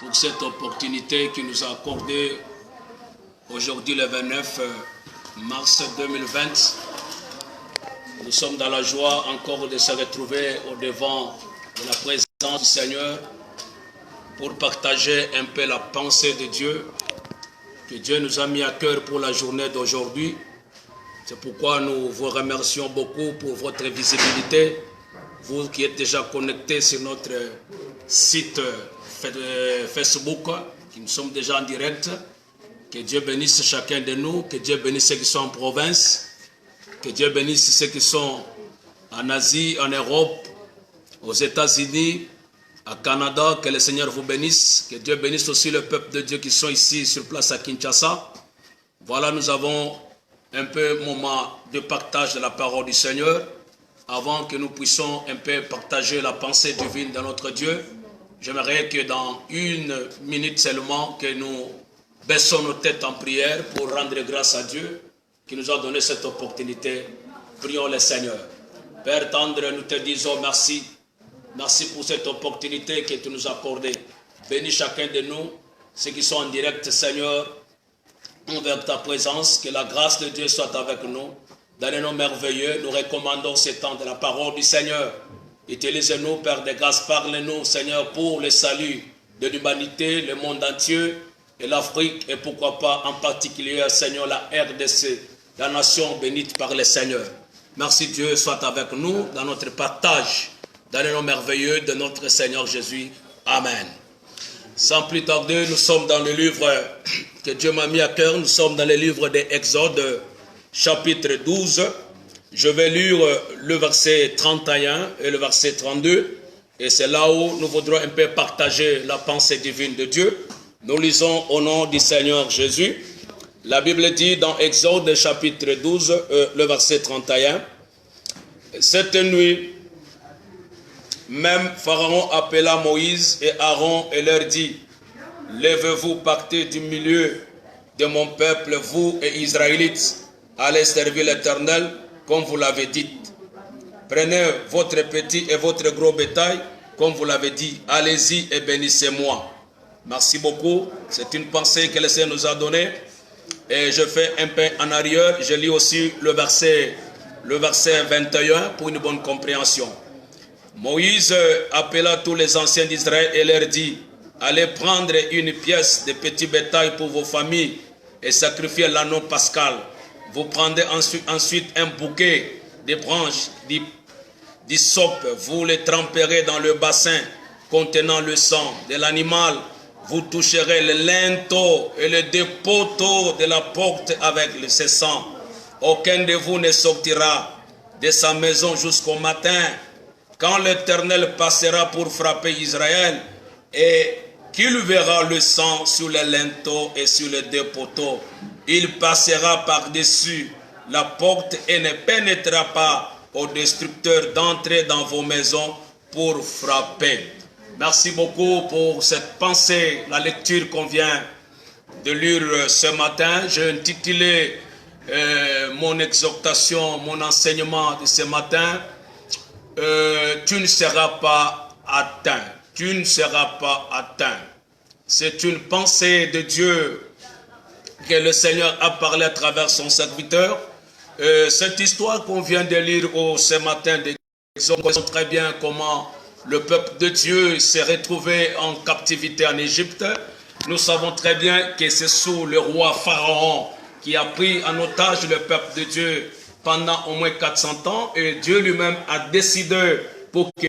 pour cette opportunité qu'il nous a accordée aujourd'hui le 29 mars 2020. Nous sommes dans la joie encore de se retrouver au devant de la présence du Seigneur pour partager un peu la pensée de Dieu que Dieu nous a mis à cœur pour la journée d'aujourd'hui. C'est pourquoi nous vous remercions beaucoup pour votre visibilité, vous qui êtes déjà connectés sur notre site Facebook, qui nous sommes déjà en direct. Que Dieu bénisse chacun de nous, que Dieu bénisse ceux qui sont en province, que Dieu bénisse ceux qui sont en Asie, en Europe, aux États-Unis, au Canada. Que le Seigneur vous bénisse, que Dieu bénisse aussi le peuple de Dieu qui sont ici sur place à Kinshasa. Voilà, nous avons un peu moment de partage de la parole du Seigneur. Avant que nous puissions un peu partager la pensée divine de notre Dieu, j'aimerais que dans une minute seulement, que nous baissons nos têtes en prière pour rendre grâce à Dieu qui nous a donné cette opportunité. Prions le Seigneur. Père tendre, nous te disons merci. Merci pour cette opportunité que tu nous as accordée. Bénis chacun de nous, ceux qui sont en direct, Seigneur, envers ta présence. Que la grâce de Dieu soit avec nous. Dans les noms merveilleux, nous recommandons ce temps de la parole du Seigneur. Utilise-nous, Père de grâce, parle-nous, Seigneur, pour le salut de l'humanité, le monde entier, et l'Afrique, et pourquoi pas en particulier, Seigneur, la RDC, la nation bénite par le Seigneur. Merci Dieu, soit avec nous dans notre partage, dans les noms merveilleux de notre Seigneur Jésus. Amen. Sans plus tarder, nous sommes dans le livre que Dieu m'a mis à cœur, nous sommes dans le livre des Exodes, chapitre 12. Je vais lire le verset 31 et le verset 32. Et c'est là où nous voudrons un peu partager la pensée divine de Dieu. Nous lisons au nom du Seigneur Jésus. La Bible dit dans Exode chapitre 12, le verset 31. Cette nuit, même Pharaon appela Moïse et Aaron et leur dit: lèvez-vous, partez du milieu de mon peuple, vous et Israélites. Allez servir l'Éternel comme vous l'avez dit. Prenez votre petit et votre gros bétail comme vous l'avez dit. Allez-y et bénissez-moi. Merci beaucoup. C'est une pensée que le Seigneur nous a donnée. Et je fais un peu en arrière. Je lis aussi le verset 21 pour une bonne compréhension. Moïse appela tous les anciens d'Israël et leur dit: allez prendre une pièce de petit bétail pour vos familles et sacrifier l'anneau pascal. Vous prendrez ensuite un bouquet de branches d'hysope, vous les tremperez dans le bassin contenant le sang de l'animal. Vous toucherez le linteau et le dépoteau de la porte avec ce sang. Aucun de vous ne sortira de sa maison jusqu'au matin, quand l'Éternel passera pour frapper Israël, et qu'il verra le sang sur le linteau et sur le dépoteau. Il passera par-dessus la porte et ne pénétrera pas au destructeur d'entrer dans vos maisons pour frapper. Merci beaucoup pour cette pensée, la lecture qu'on vient de lire ce matin. J'ai intitulé mon exhortation, mon enseignement de ce matin, tu ne seras pas atteint. Tu ne seras pas atteint. C'est une pensée de Dieu que le Seigneur a parlé à travers son serviteur. Cette histoire qu'on vient de lire ce matin, on connaît très bien comment le peuple de Dieu s'est retrouvé en captivité en Égypte. Nous savons très bien que c'est sous le roi Pharaon qui a pris en otage le peuple de Dieu pendant au moins 400 ans. Et Dieu lui-même a décidé pour que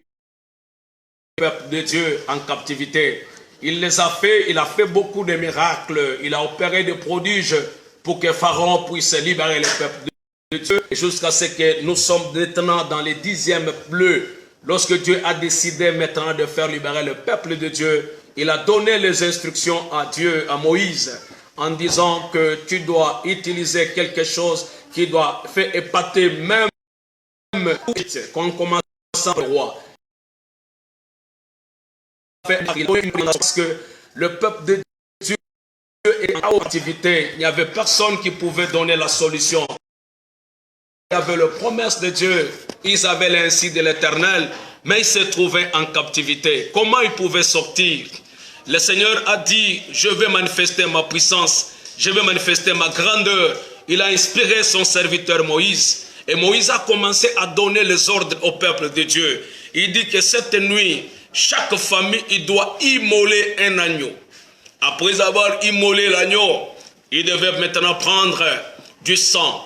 le peuple de Dieu en captivité. Il a fait beaucoup de miracles, il a opéré des prodiges pour que Pharaon puisse libérer le peuple de Dieu. Jusqu'à ce que nous sommes maintenant dans les 10e bleu. Lorsque Dieu a décidé maintenant de faire libérer le peuple de Dieu, il a donné les instructions à Dieu, à Moïse, en disant que tu dois utiliser quelque chose qui doit faire épater même quand on commence le roi. Parce que le peuple de Dieu est en activité, il n'y avait personne qui pouvait donner la solution. Il y avait la promesse de Dieu, ils avaient l'insi de l'Éternel, mais ils se trouvaient en captivité. Comment ils pouvaient sortir? Le Seigneur a dit, je vais manifester ma puissance, je vais manifester ma grandeur. Il a inspiré son serviteur Moïse. Et Moïse a commencé à donner les ordres au peuple de Dieu. Il dit que cette nuit, chaque famille, il doit immoler un agneau. Après avoir immolé l'agneau, il devait maintenant prendre du sang.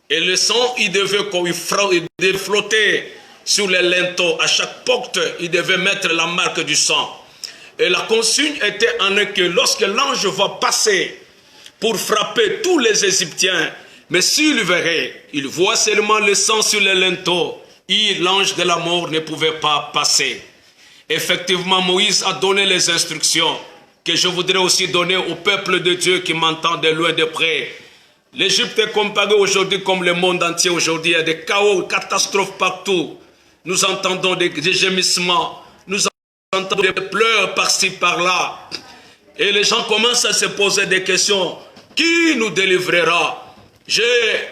Et le sang, il devait flotter sur les linteaux. À chaque porte, il devait mettre la marque du sang. Et la consigne était en que lorsque l'ange va passer pour frapper tous les Égyptiens, mais s'il verrait, il voit seulement le sang sur les linteaux, et l'ange de la mort ne pouvait pas passer. Effectivement, Moïse a donné les instructions que je voudrais aussi donner au peuple de Dieu qui m'entend de loin de près. L'Égypte est comparée aujourd'hui comme le monde entier aujourd'hui. Il y a des chaos, des catastrophes partout. Nous entendons des gémissements, nous entendons des pleurs par-ci, par-là. Et les gens commencent à se poser des questions. Qui nous délivrera? J'ai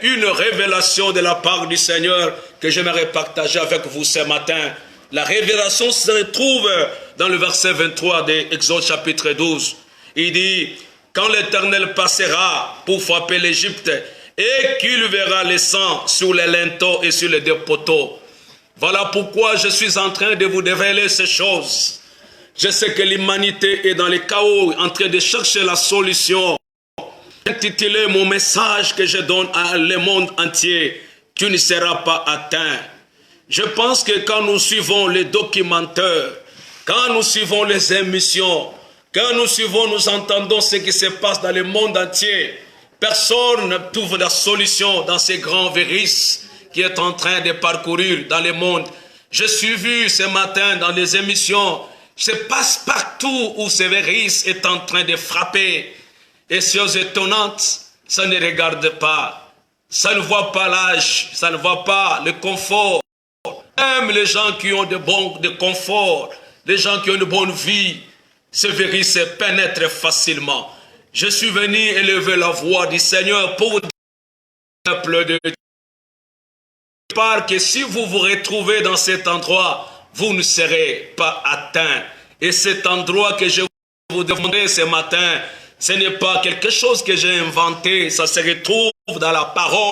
une révélation de la part du Seigneur que j'aimerais partager avec vous ce matin. La révélation se retrouve dans le verset 23 d'Exode chapitre 12. Il dit, quand l'Éternel passera pour frapper l'Égypte et qu'il verra le sang sur les linteaux et sur les deux poteaux. Voilà pourquoi je suis en train de vous révéler ces choses. Je sais que l'humanité est dans le chaos, en train de chercher la solution. Intitulé mon message que je donne à le monde entier, tu ne seras pas atteint. Je pense que quand nous suivons les documentaires, quand nous suivons les émissions, quand nous entendons ce qui se passe dans le monde entier, personne ne trouve la solution dans ces grands virus qui est en train de parcourir dans le monde. Je suis vu ce matin dans les émissions, se passe partout où ce virus est en train de frapper. Et choses étonnantes, ça ne regarde pas, ça ne voit pas l'âge, ça ne voit pas le confort. Même les gens qui ont de confort, les gens qui ont une bonne vie, ce virus se pénètre facilement. Je suis venu élever la voix du Seigneur pour dire au peuple de Dieu. Parce que si vous vous retrouvez dans cet endroit, vous ne serez pas atteints. Et cet endroit que je vous demanderai ce matin, ce n'est pas quelque chose que j'ai inventé, ça se retrouve dans la parole.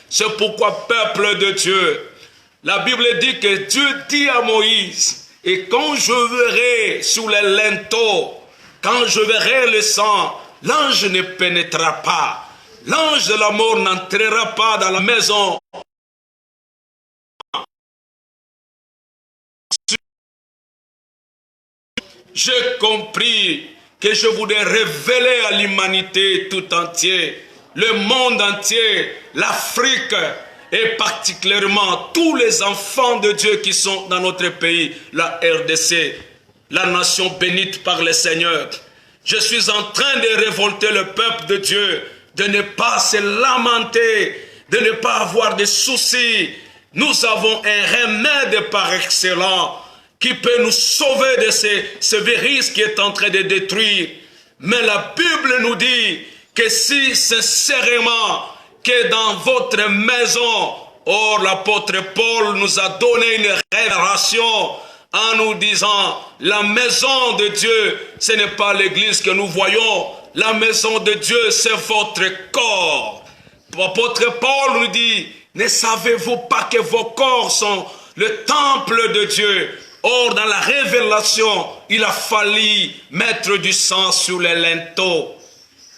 C'est pourquoi, peuple de Dieu, la Bible dit que Dieu dit à Moïse, et quand je verrai sous les linteaux, quand je verrai le sang, l'ange ne pénétrera pas. L'ange de la mort n'entrera pas dans la maison. J'ai compris que je voudrais révéler à l'humanité tout entière, le monde entier, l'Afrique, et particulièrement tous les enfants de Dieu qui sont dans notre pays, la RDC, la nation bénite par le Seigneur. Je suis en train de révolter le peuple de Dieu, de ne pas se lamenter, de ne pas avoir de soucis. Nous avons un remède par excellence qui peut nous sauver de ce virus qui est en train de détruire. Mais la Bible nous dit que si sincèrement, que dans votre maison, or l'apôtre Paul nous a donné une révélation en nous disant, la maison de Dieu, ce n'est pas l'église que nous voyons, la maison de Dieu, c'est votre corps. L'apôtre Paul nous dit, ne savez-vous pas que vos corps sont le temple de Dieu? Or, dans la révélation, il a fallu mettre du sang sur les linteaux.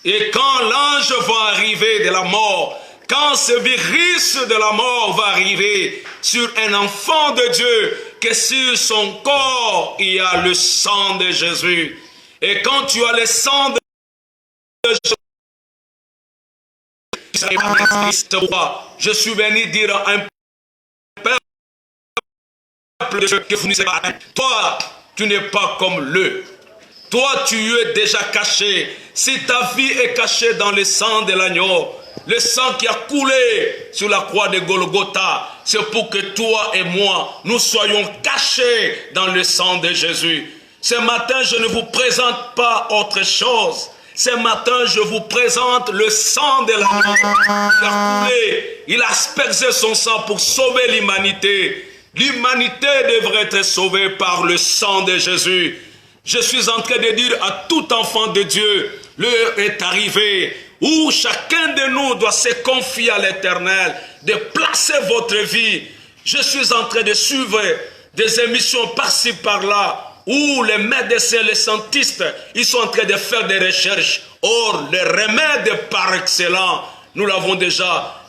Et quand l'ange va arriver de la mort, quand ce virus de la mort va arriver sur un enfant de Dieu, que sur son corps, il y a le sang de Jésus. Et quand tu as le sang de Jésus, je suis venu dire à un peuple de Dieu que vous ne savez pas. Toi, tu n'es pas comme eux. Toi, tu es déjà caché. Si ta vie est cachée dans le sang de l'agneau, le sang qui a coulé sur la croix de Golgotha, c'est pour que toi et moi, nous soyons cachés dans le sang de Jésus. Ce matin, je ne vous présente pas autre chose. Ce matin, je vous présente le sang de l'agneau. Il a coulé, il a aspergé son sang pour sauver l'humanité. L'humanité devrait être sauvée par le sang de Jésus. Je suis en train de dire à tout enfant de Dieu, l'heure est arrivée où chacun de nous doit se confier à l'Éternel, de placer votre vie. Je suis en train de suivre des émissions par-ci par-là, où les médecins, les scientistes, ils sont en train de faire des recherches. Or, le remède par excellence, nous l'avons déjà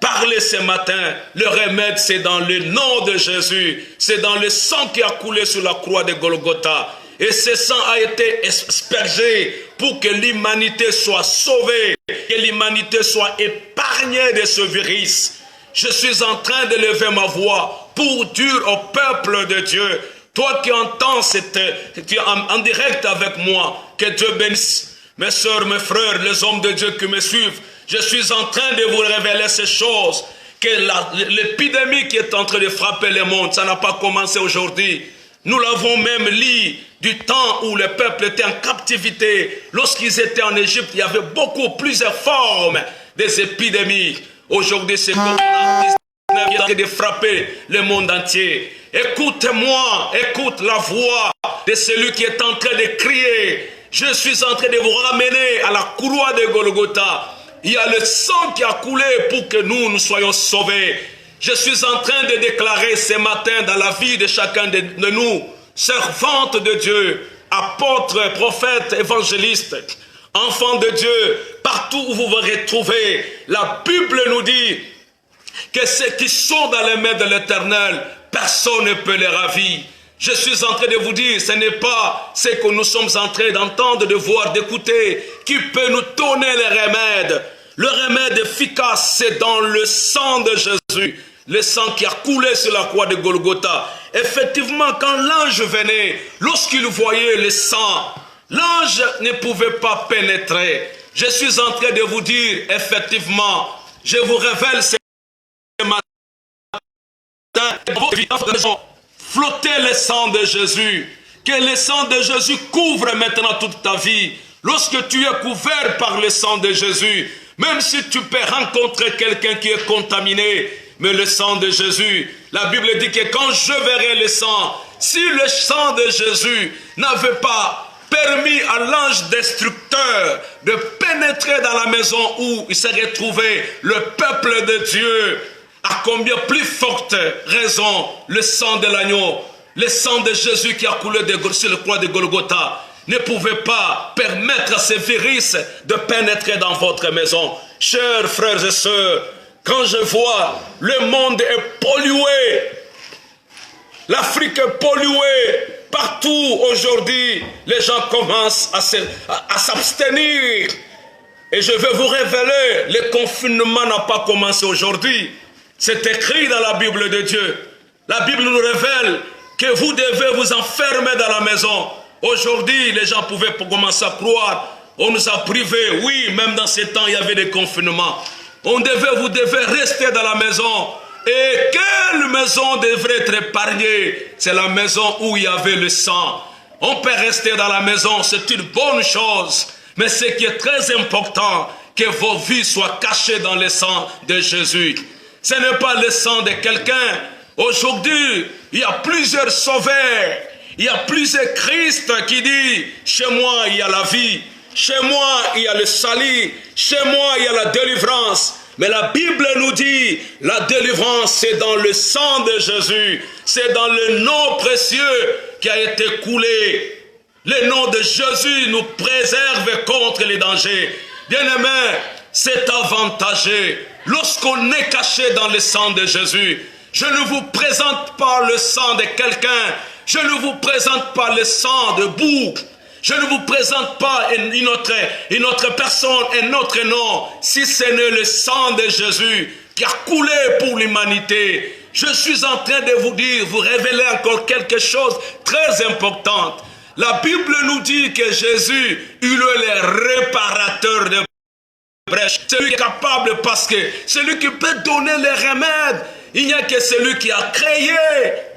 parlé ce matin, le remède c'est dans le nom de Jésus, c'est dans le sang qui a coulé sur la croix de Golgotha. Et ce sang a été aspergé pour que l'humanité soit sauvée, que l'humanité soit épargnée de ce virus. Je suis en train de lever ma voix pour dire au peuple de Dieu, toi qui entends, qui es en direct avec moi, que Dieu bénisse mes soeurs, mes frères, les hommes de Dieu qui me suivent. Je suis en train de vous révéler ces choses, que l'épidémie qui est en train de frapper le monde, ça n'a pas commencé aujourd'hui. Nous l'avons même lu du temps où le peuple était en captivité. Lorsqu'ils étaient en Égypte, il y avait beaucoup plusieurs formes des épidémies. Aujourd'hui, c'est Covid-19 qui est en train de frapper le monde entier. Écoute-moi, écoute la voix de celui qui est en train de crier. Je suis en train de vous ramener à la croix de Golgotha. Il y a le sang qui a coulé pour que nous soyons sauvés. Je suis en train de déclarer ce matin dans la vie de chacun de nous, servantes de Dieu, apôtres, prophètes, évangélistes, enfants de Dieu, partout où vous vous retrouvez, la Bible nous dit que ceux qui sont dans les mains de l'Éternel, personne ne peut les ravir. Je suis en train de vous dire, ce n'est pas ce que nous sommes en train d'entendre, de voir, d'écouter, qui peut nous donner le remède. Le remède efficace, c'est dans le sang de Jésus. Le sang qui a coulé sur la croix de Golgotha. Effectivement, quand l'ange venait, lorsqu'il voyait le sang, l'ange ne pouvait pas pénétrer. Je suis en train de vous dire, effectivement, je vous révèle ce matin, flottez le sang de Jésus. Que le sang de Jésus couvre maintenant toute ta vie. Lorsque tu es couvert par le sang de Jésus, même si tu peux rencontrer quelqu'un qui est contaminé, mais le sang de Jésus, la Bible dit que quand je verrai le sang, si le sang de Jésus n'avait pas permis à l'ange destructeur de pénétrer dans la maison où il s'est retrouvé le peuple de Dieu, à combien plus forte raison le sang de l'agneau, le sang de Jésus qui a coulé sur la croix de Golgotha, ne pouvait pas permettre à ces virus de pénétrer dans votre maison. Chers frères et sœurs, quand je vois le monde est pollué, l'Afrique est polluée, partout aujourd'hui, les gens commencent à s'abstenir. Et je vais vous révéler, le confinement n'a pas commencé aujourd'hui. C'est écrit dans la Bible de Dieu. La Bible nous révèle que vous devez vous enfermer dans la maison. Aujourd'hui, les gens pouvaient commencer à croire. On nous a privés. Oui, même dans ces temps, il y avait des confinements. Vous devez rester dans la maison. Et quelle maison devrait être épargnée? C'est la maison où il y avait le sang. On peut rester dans la maison, c'est une bonne chose. Mais ce qui est très important, que vos vies soient cachées dans le sang de Jésus. Ce n'est pas le sang de quelqu'un. Aujourd'hui, il y a plusieurs sauveurs. Il y a plusieurs Christ qui disent, chez moi il y a la vie. Chez moi il y a le salut. Chez moi il y a la délivrance. Mais la Bible nous dit, la délivrance c'est dans le sang de Jésus. C'est dans le nom précieux qui a été coulé. Le nom de Jésus nous préserve contre les dangers. Bien-aimés, c'est avantageux. Lorsqu'on est caché dans le sang de Jésus, je ne vous présente pas le sang de quelqu'un. Je ne vous présente pas le sang de bouc. Je ne vous présente pas une autre personne, un autre nom, si ce n'est le sang de Jésus qui a coulé pour l'humanité. Je suis en train de vous dire, vous révéler encore quelque chose de très important. La Bible nous dit que Jésus, il est le réparateur de brèches. Celui qui est capable parce que celui qui peut donner les remèdes. Il n'y a que celui qui a créé.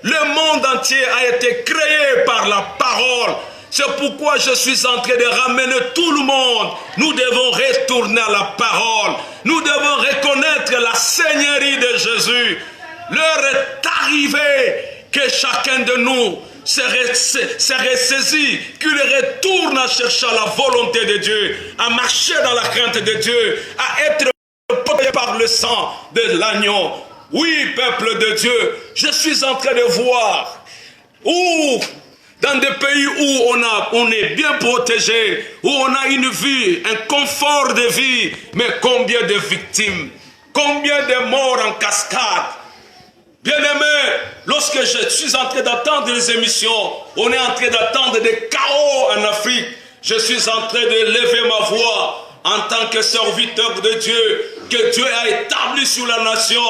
Le monde entier a été créé par la parole. C'est pourquoi je suis en train de ramener tout le monde. Nous devons retourner à la parole. Nous devons reconnaître la seigneurie de Jésus. L'heure est arrivée que chacun de nous se ressaisit, qu'il retourne en cherchant la volonté de Dieu, à marcher dans la crainte de Dieu, à être protégé par le sang de l'agneau. Oui, peuple de Dieu, je suis en train de voir où, dans des pays où on est bien protégé, où on a une vie, un confort de vie, mais combien de victimes, combien de morts en cascade. Bien-aimé, lorsque je suis en train d'attendre les émissions, on est en train d'attendre des chaos en Afrique. Je suis en train de lever ma voix en tant que serviteur de Dieu, que Dieu a établi sur la nation.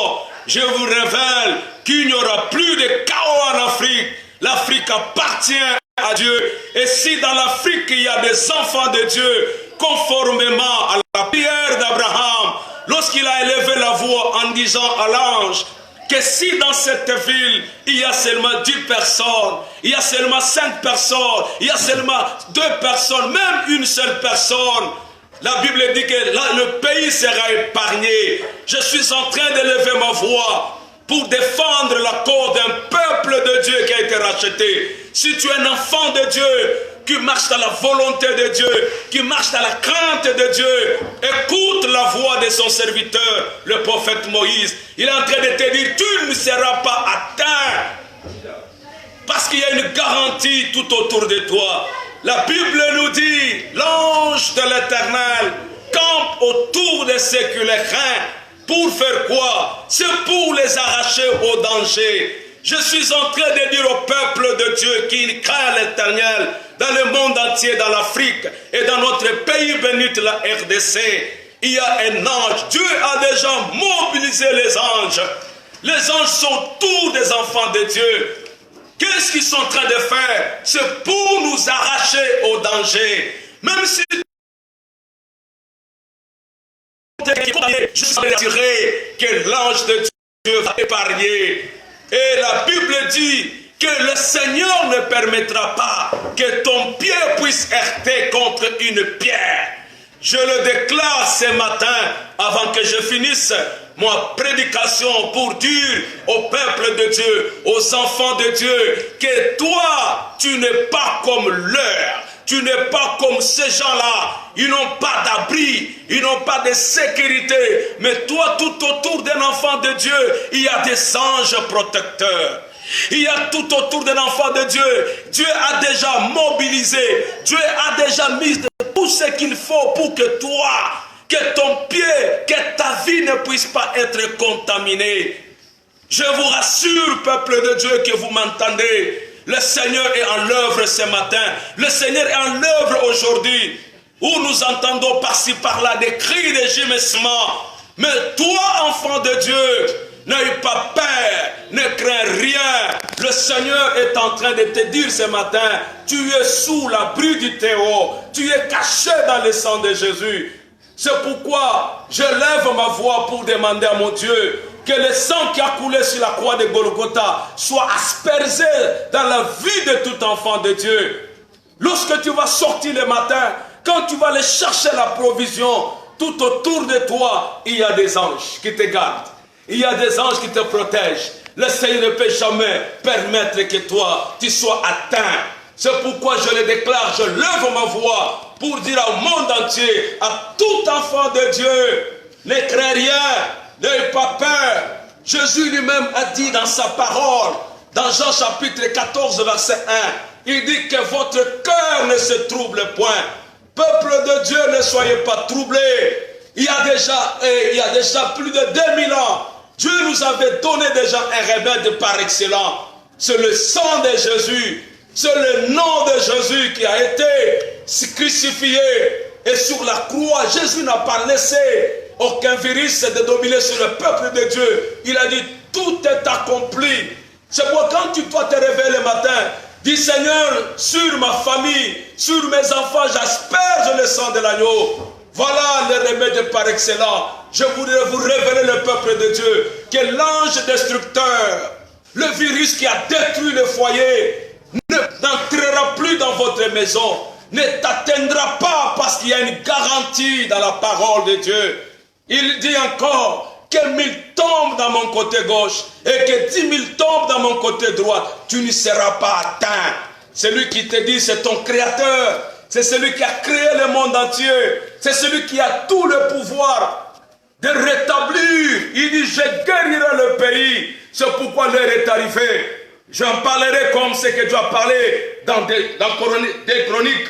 Je vous révèle qu'il n'y aura plus de chaos en Afrique. L'Afrique appartient à Dieu. Et si dans l'Afrique il y a des enfants de Dieu, conformément à la prière d'Abraham, lorsqu'il a élevé la voix en disant à l'ange, que si dans cette ville, il y a seulement 10 personnes, il y a seulement 5 personnes, il y a seulement 2 personnes, même une seule personne, la Bible dit que là, le pays sera épargné. Je suis en train d'élever ma voix pour défendre la cause d'un peuple de Dieu qui a été racheté. Si tu es un enfant de Dieu, qui marche dans la volonté de Dieu, qui marche dans la crainte de Dieu, écoute la voix de son serviteur, le prophète Moïse. Il est en train de te dire, tu ne seras pas atteint, parce qu'il y a une garantie tout autour de toi. La Bible nous dit, l'ange de l'Éternel campe autour de ceux qui les craignent. Pour faire quoi? C'est pour les arracher au danger. Je suis en train de dire au peuple de Dieu qui craint l'Éternel dans le monde entier, dans l'Afrique et dans notre pays béni, la RDC, il y a un ange. Dieu a déjà mobilisé les anges. Les anges sont tous des enfants de Dieu. Qu'est-ce qu'ils sont en train de faire? C'est pour nous arracher au danger. Même si je dirais que l'ange de Dieu va épargner. Et la Bible dit que le Seigneur ne permettra pas que ton pied puisse heurter contre une pierre. Je le déclare ce matin, avant que je finisse ma prédication, pour dire au peuple de Dieu, aux enfants de Dieu, que toi, tu n'es pas comme leur. Tu n'es pas comme ces gens-là. Ils n'ont pas d'abri, ils n'ont pas de sécurité. Mais toi, tout autour d'un enfant de Dieu, il y a des anges protecteurs. Il y a tout autour d'un enfant de Dieu. Dieu a déjà mobilisé. Dieu a déjà mis tout ce qu'il faut pour que toi, que ton pied, que ta vie ne puisse pas être contaminée. Je vous rassure, peuple de Dieu, que vous m'entendez. Le Seigneur est en l'œuvre ce matin. Le Seigneur est en l'œuvre aujourd'hui. Où nous entendons par-ci par-là des cris, des gémissements. Mais toi, enfant de Dieu, n'aie pas peur, ne crains rien. Le Seigneur est en train de te dire ce matin, tu es sous l'abri du Très-Haut. Tu es caché dans le sang de Jésus. C'est pourquoi je lève ma voix pour demander à mon Dieu que le sang qui a coulé sur la croix de Golgotha soit aspergé dans la vie de tout enfant de Dieu. Lorsque tu vas sortir le matin, quand tu vas aller chercher la provision, tout autour de toi, il y a des anges qui te gardent. Il y a des anges qui te protègent. Le Seigneur ne peut jamais permettre que toi, tu sois atteint. C'est pourquoi je le déclare, je lève ma voix pour dire au monde entier, à tout enfant de Dieu, ne crains rien, n'aie pas peur. Jésus lui-même a dit dans sa parole, dans Jean chapitre 14, verset 1, il dit que votre cœur ne se trouble point. Peuple de Dieu, ne soyez pas troublés. Il y a déjà plus de 2000 ans, Dieu nous avait donné déjà un remède par excellence. C'est le sang de Jésus. C'est le nom de Jésus qui a été crucifié. Et sur la croix, Jésus n'a pas laissé aucun virus de dominer sur le peuple de Dieu. Il a dit, tout est accompli. C'est pourquoi quand tu dois te réveiller le matin, dis Seigneur, sur ma famille, sur mes enfants, j'asperge le sang de l'agneau. Voilà le remède par excellence. Je voudrais vous révéler le peuple de Dieu, que l'ange destructeur, le virus qui a détruit le foyer, n'entrera plus dans votre maison, ne t'atteindra pas parce qu'il y a une garantie dans la parole de Dieu. Il dit encore que 1000 tombent dans mon côté gauche et que 10 000 tombent dans mon côté droit, tu ne seras pas atteint. Celui qui te dit, c'est ton créateur. C'est celui qui a créé le monde entier. C'est celui qui a tout le pouvoir de rétablir. Il dit, je guérirai le pays. C'est pourquoi l'heure est arrivée. J'en parlerai comme ce que tu as parlé dans des Chroniques.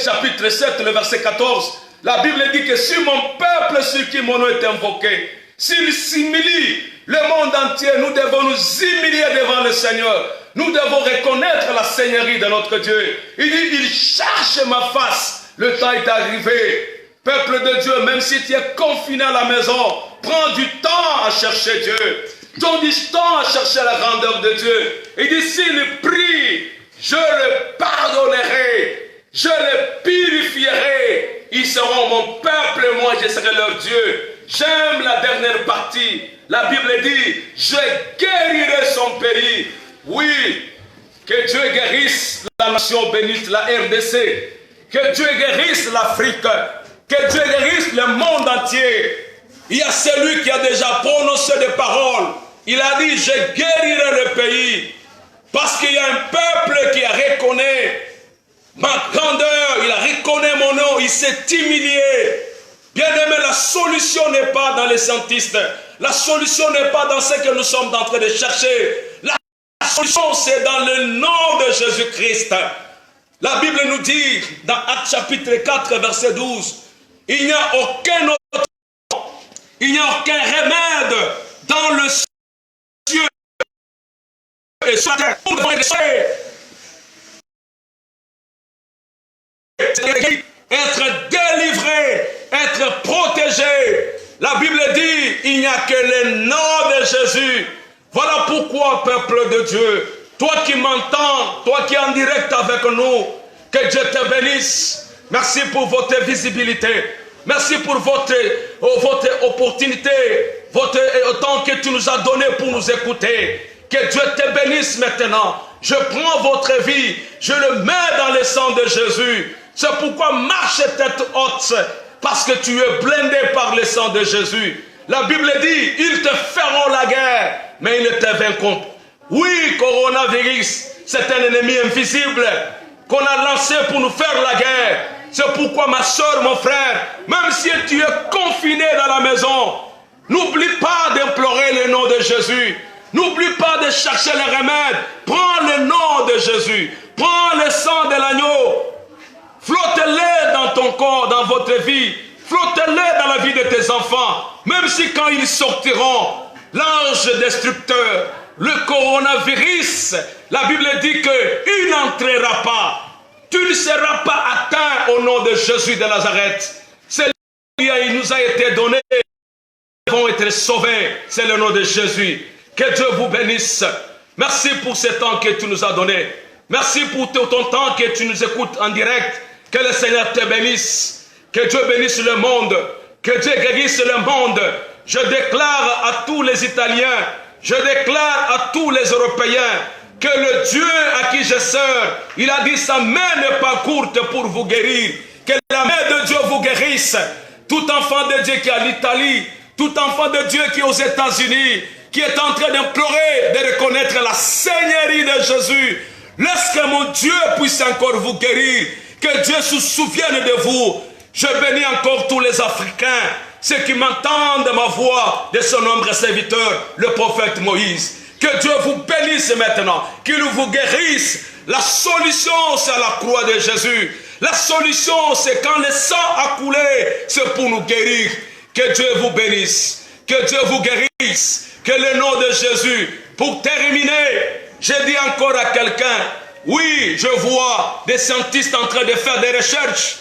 Chapitre 7, le verset 14. La Bible dit que si mon peuple sur qui mon nom est invoqué, s'il s'humilie le monde entier, nous devons nous humilier devant le Seigneur. Nous devons reconnaître la Seigneurie de notre Dieu. Il dit, il cherche ma face. Le temps est arrivé. Peuple de Dieu, même si tu es confiné à la maison, prends du temps à chercher Dieu. Donne du temps à chercher la grandeur de Dieu. Il dit, s'il prie, je le pardonnerai. Je les purifierai. Ils seront mon peuple et moi je serai leur Dieu. J'aime la dernière partie. La Bible dit, je guérirai son pays. Oui, que Dieu guérisse la nation bénite, la RDC. Que Dieu guérisse l'Afrique. Que Dieu guérisse le monde entier. Il y a celui qui a déjà prononcé des paroles. Il a dit, je guérirai le pays. Parce qu'il y a un peuple qui a reconnu ma grandeur, il a reconnu mon nom, il s'est humilié. Bien aimé, la solution n'est pas dans les scientistes. La solution n'est pas dans ce que nous sommes en train de chercher. La solution, c'est dans le nom de Jésus-Christ. La Bible nous dit, dans Actes chapitre 4, verset 12, il n'y a aucun autre, il n'y a aucun remède dans le ciel et sur la terre. Être délivré, être protégé. La Bible dit, il n'y a que le nom de Jésus. Voilà pourquoi, peuple de Dieu, toi qui m'entends, toi qui es en direct avec nous, que Dieu te bénisse. Merci pour votre visibilité. Merci pour votre opportunité, votre temps que tu nous as donné pour nous écouter. Que Dieu te bénisse maintenant. Je prends votre vie, je le mets dans le sang de Jésus. C'est pourquoi marche tête haute, parce que tu es blindé par le sang de Jésus. La Bible dit, ils te feront la guerre, mais ils ne te vaincront. Oui, coronavirus, c'est un ennemi invisible qu'on a lancé pour nous faire la guerre. C'est pourquoi ma soeur, mon frère, même si tu es confiné dans la maison, n'oublie pas d'implorer le nom de Jésus. N'oublie pas de chercher le remède. Prends le nom de Jésus. Prends le sang de l'agneau. Flotte-le dans ton corps, dans votre vie. Flotte-le dans la vie de tes enfants. Même si quand ils sortiront, l'ange destructeur, le coronavirus, la Bible dit qu'il n'entrera pas. Tu ne seras pas atteint au nom de Jésus de Nazareth. C'est lui qui nous a été donné. Nous devons être sauvés. C'est le nom de Jésus. Que Dieu vous bénisse. Merci pour ce temps que tu nous as donné. Merci pour ton temps que tu nous écoutes en direct. Que le Seigneur te bénisse. Que Dieu bénisse le monde. Que Dieu guérisse le monde. Je déclare à tous les Italiens, je déclare à tous les Européens, que le Dieu à qui je sers, il a dit sa main n'est pas courte pour vous guérir. Que la main de Dieu vous guérisse. Tout enfant de Dieu qui est à l'Italie, tout enfant de Dieu qui est aux États-Unis, qui est en train d'implorer, de reconnaître la Seigneurie de Jésus. Laisse que mon Dieu puisse encore vous guérir. Que Dieu se souvienne de vous. Je bénis encore tous les Africains, ceux qui m'entendent ma voix, de son nombre serviteur, le prophète Moïse. Que Dieu vous bénisse maintenant, qu'il vous guérisse. La solution, c'est la croix de Jésus. La solution, c'est quand le sang a coulé, c'est pour nous guérir. Que Dieu vous bénisse. Que Dieu vous guérisse. Que le nom de Jésus, pour terminer, je dis encore à quelqu'un, oui, je vois des scientifiques en train de faire des recherches,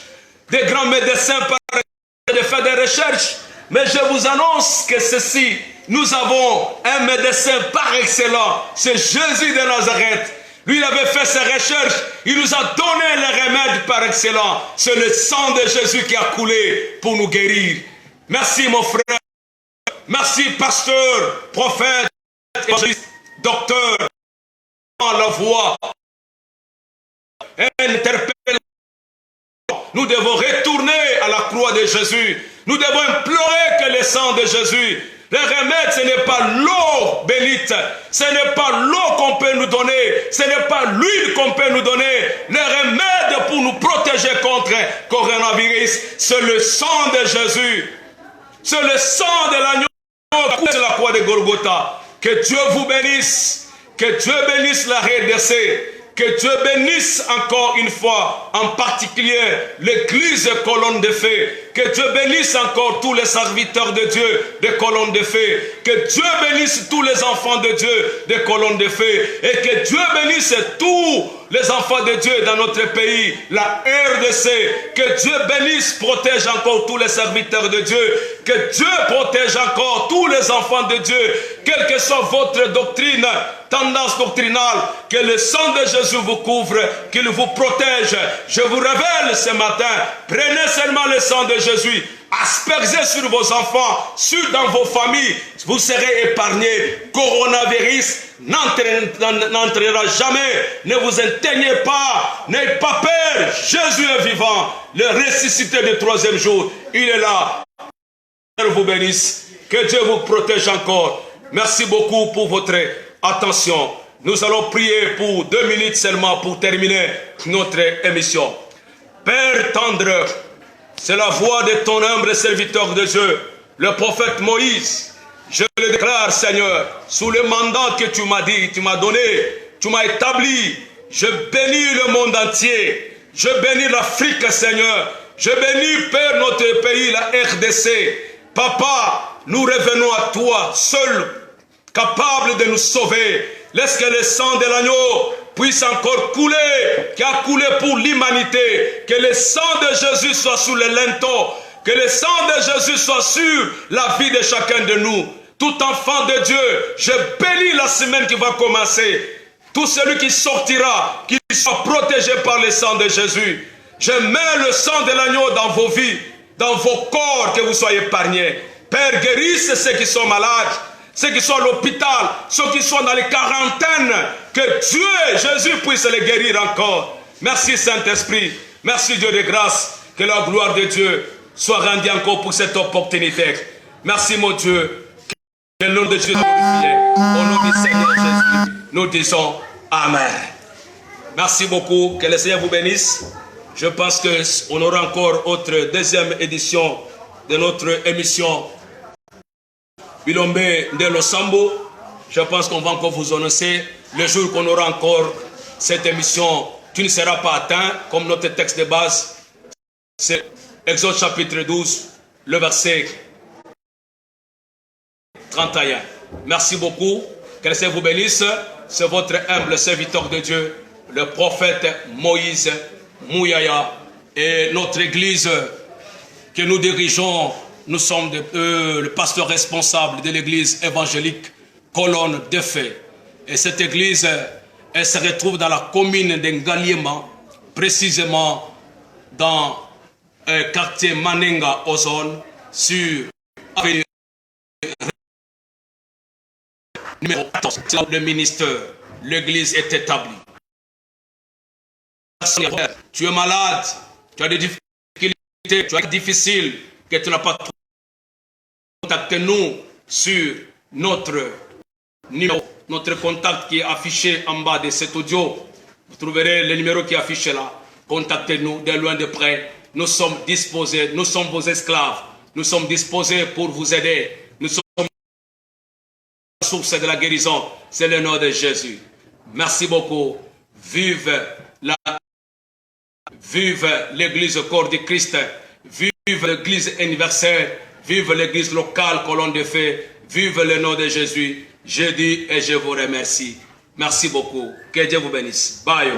des grands médecins de faire des recherches, mais je vous annonce que ceci, nous avons un médecin par excellence, c'est Jésus de Nazareth. Lui, il avait fait ses recherches, il nous a donné le remède par excellence. C'est le sang de Jésus qui a coulé pour nous guérir. Merci mon frère, merci pasteur, prophète, évangéliste, docteur, la voix, interpelle. Nous devons retourner à la croix de Jésus. Nous devons implorer que le sang de Jésus, le remède, ce n'est pas l'eau bénite, ce n'est pas l'eau qu'on peut nous donner, ce n'est pas l'huile qu'on peut nous donner. Le remède pour nous protéger contre le coronavirus, c'est le sang de Jésus. C'est le sang de l'agneau sur la croix de Golgotha. Que Dieu vous bénisse, que Dieu bénisse la RDC, que Dieu bénisse encore une fois, en particulier l'église Colonne de Feu. Que Dieu bénisse encore tous les serviteurs de Dieu de Colonne de Feu. Que Dieu bénisse tous les enfants de Dieu de Colonne de Feu. Et que Dieu bénisse tous les enfants de Dieu dans notre pays, la RDC. Que Dieu bénisse, protège encore tous les serviteurs de Dieu. Que Dieu protège encore tous les enfants de Dieu. Quelle que soit votre doctrine, tendance doctrinale, que le sang de Jésus vous couvre, qu'il vous protège. Je vous révèle ce matin, prenez seulement le sang de Jésus, aspergez sur vos enfants, dans vos familles, vous serez épargnés. Coronavirus n'entrera jamais. Ne vous éteignez pas, n'ayez pas peur. Jésus est vivant, le ressuscité du troisième jour, il est là. Que Dieu vous bénisse, que Dieu vous protège encore. Merci beaucoup pour votre attention. Nous allons prier pour 2 minutes seulement pour terminer notre émission. Père tendre, c'est la voix de ton humble serviteur de Dieu, le prophète Moïse. Je le déclare, Seigneur, sous le mandat que tu m'as dit, tu m'as donné, tu m'as établi. Je bénis le monde entier. Je bénis l'Afrique, Seigneur. Je bénis, Père, notre pays, la RDC. Papa, nous revenons à toi, seul, capable de nous sauver. Laisse que le sang de l'agneau puisse encore couler, qui a coulé pour l'humanité. Que le sang de Jésus soit sur les linteaux. Que le sang de Jésus soit sur la vie de chacun de nous. Tout enfant de Dieu, je bénis la semaine qui va commencer. Tout celui qui sortira, qu'il soit protégé par le sang de Jésus. Je mets le sang de l'agneau dans vos vies, dans vos corps, que vous soyez épargnés. Père, guérisse ceux qui sont malades, ceux qui sont à l'hôpital, ceux qui sont dans les quarantaines. Que Dieu, Jésus, puisse les guérir encore. Merci Saint-Esprit. Merci Dieu de grâce. Que la gloire de Dieu soit rendue encore pour cette opportunité. Merci mon Dieu. Que le nom de Jésus soit glorifié. Au nom du Seigneur Jésus, nous disons Amen. Merci beaucoup. Que le Seigneur vous bénisse. Je pense qu'on aura encore autre deuxième édition de notre émission Bilombe de Losambo. Je pense qu'on va encore vous annoncer le jour qu'on aura encore cette émission. Tu ne seras pas atteint, comme notre texte de base. C'est Exode chapitre 12, le verset 31. Merci beaucoup. Que le Seigneur vous bénisse. C'est votre humble serviteur de Dieu, le prophète Moïse Mouyaya, et notre église que nous dirigeons. Nous sommes le pasteur responsable de l'église évangélique Colonne de Feu. Et cette église, elle se retrouve dans la commune de Ngaliema, précisément dans le quartier Manenga Ozone, sur avenue numéro 14. Le ministère, l'église est établie. Tu es malade, tu as des difficultés, tu as des difficiles, que tu n'as pas contactez-nous sur notre numéro, notre contact qui est affiché en bas de cet audio. Vous trouverez le numéro qui est affiché là. Contactez-nous de loin de près. Nous sommes disposés, nous sommes vos esclaves. Nous sommes disposés pour vous aider. Nous sommes la source de la guérison. C'est le nom de Jésus. Merci beaucoup. Vive l'église corps du Christ. Vive l'église universelle. Vive l'église locale Colonne de Feu. Vive le nom de Jésus. Je dis et je vous remercie. Merci beaucoup. Que Dieu vous bénisse. Bye.